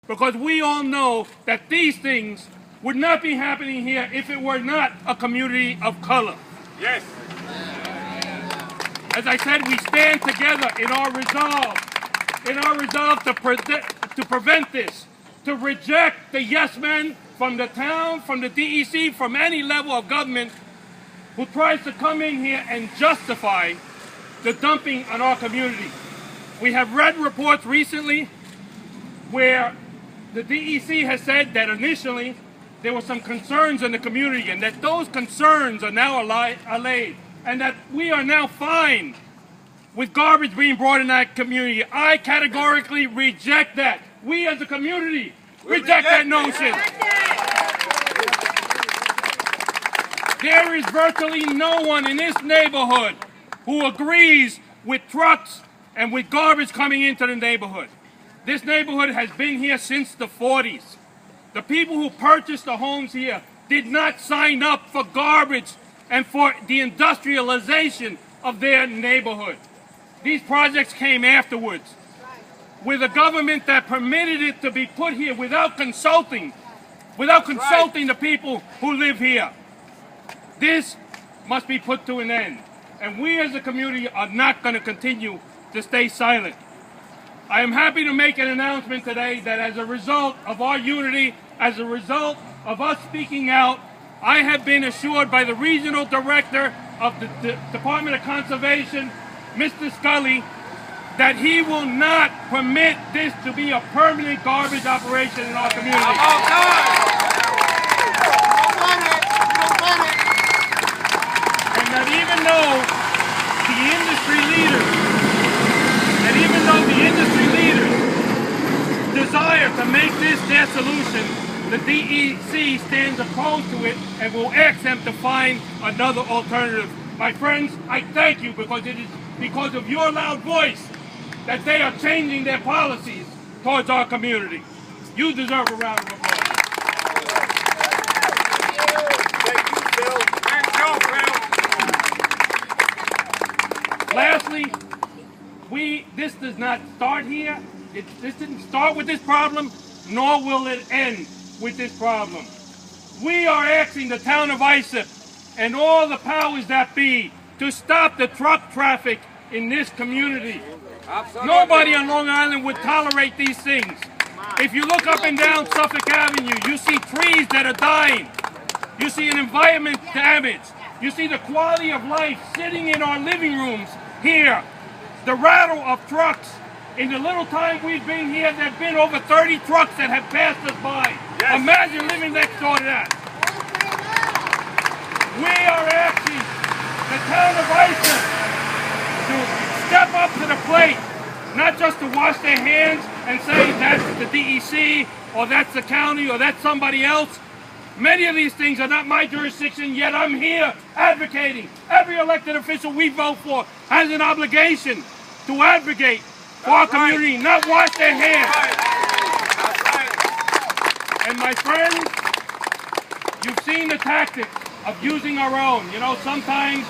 because we all know that these things would not be happening here if it were not a community of color. Yes. As I said, we stand together in our resolve to prevent this, to reject the yes men from the town, from the DEC, from any level of government who tries to come in here and justify the dumping on our community. We have read reports recently where the DEC has said that initially there were some concerns in the community and that those concerns are now allayed and that we are now fine with garbage being brought in that community. I categorically reject that. We as a community reject that notion. There is virtually no one in this neighborhood who agrees with trucks and with garbage coming into the neighborhood. This neighborhood has been here since the 40s. The people who purchased the homes here did not sign up for garbage and for the industrialization of their neighborhood. These projects came afterwards, with a government that permitted it to be put here without consulting the people who live here. This must be put to an end, and we as a community are not going to continue to stay silent. I am happy to make an announcement today that as a result of our unity, as a result of us speaking out, I have been assured by the regional director of the Department of Conservation, Mr. Scully, that he will not permit this to be a permanent garbage operation in our community. And that even though the industry leaders desire to make this their solution, the DEC stands opposed to it and will ask them to find another alternative. My friends, I thank you because it is because of your loud voice that they are changing their policies towards our community. You deserve a round of applause. Thank you, Phil. Thank you, Phil. Lastly, this does not start here. This didn't start with this problem, nor will it end with this problem. We are asking the town of Islip and all the powers that be to stop the truck traffic in this community. Absolutely. Nobody on Long Island would tolerate these things. If you look up and down Suffolk Avenue, you see trees that are dying. You see an environment damage. You see the quality of life sitting in our living rooms here. The rattle of trucks. In the little time we've been here, there have been over 30 trucks that have passed us by. Yes. Imagine living next door to that. We are asking the town of Islip to step up to the plate, not just to wash their hands and say that's the DEC or that's the county or that's somebody else. Many of these things are not my jurisdiction, yet I'm here advocating. Every elected official we vote for has an obligation to advocate for our community, not wash their hands. And my friends, you've seen the tactics of using our own. You know, sometimes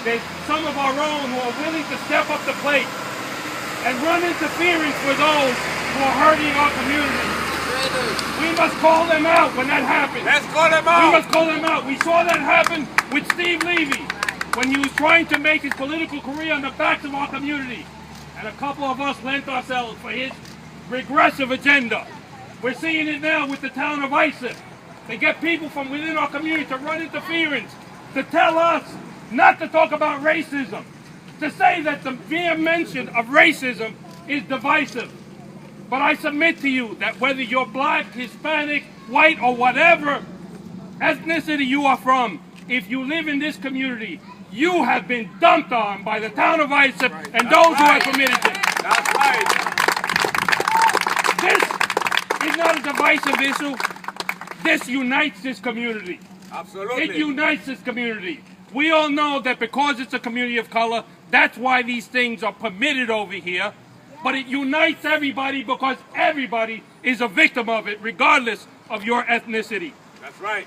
there's some of our own who are willing to step up the plate and run interference with those who are hurting our community. We must call them out when that happens. Let's call them out. We must call them out. We saw that happen with Steve Levy when he was trying to make his political career on the backs of our community. And a couple of us lent ourselves for his regressive agenda. We're seeing it now with the town of Islip. They get people from within our community to run interference, to tell us not to talk about racism, to say that the mere mention of racism is divisive. But I submit to you that whether you're black, Hispanic, white, or whatever ethnicity you are from, if you live in this community, you have been dumped on by the town of Islip and those who have permitted it. That's right. This is not a divisive issue. This unites this community. Absolutely. It unites this community. We all know that because it's a community of color, that's why these things are permitted over here. But it unites everybody because everybody is a victim of it, regardless of your ethnicity. That's right.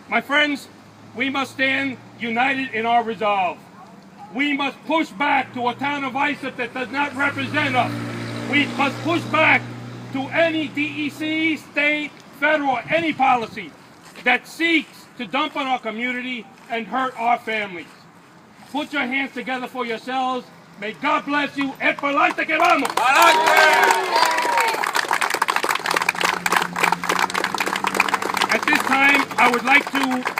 My friends, we must stand united in our resolve. We must push back to a town of Islip that does not represent us. We must push back to any DEC, state, federal, any policy that seeks to dump on our community and hurt our families. Put your hands together for yourselves. May God bless you. Et pa'lante que vamos. At this time, I would like to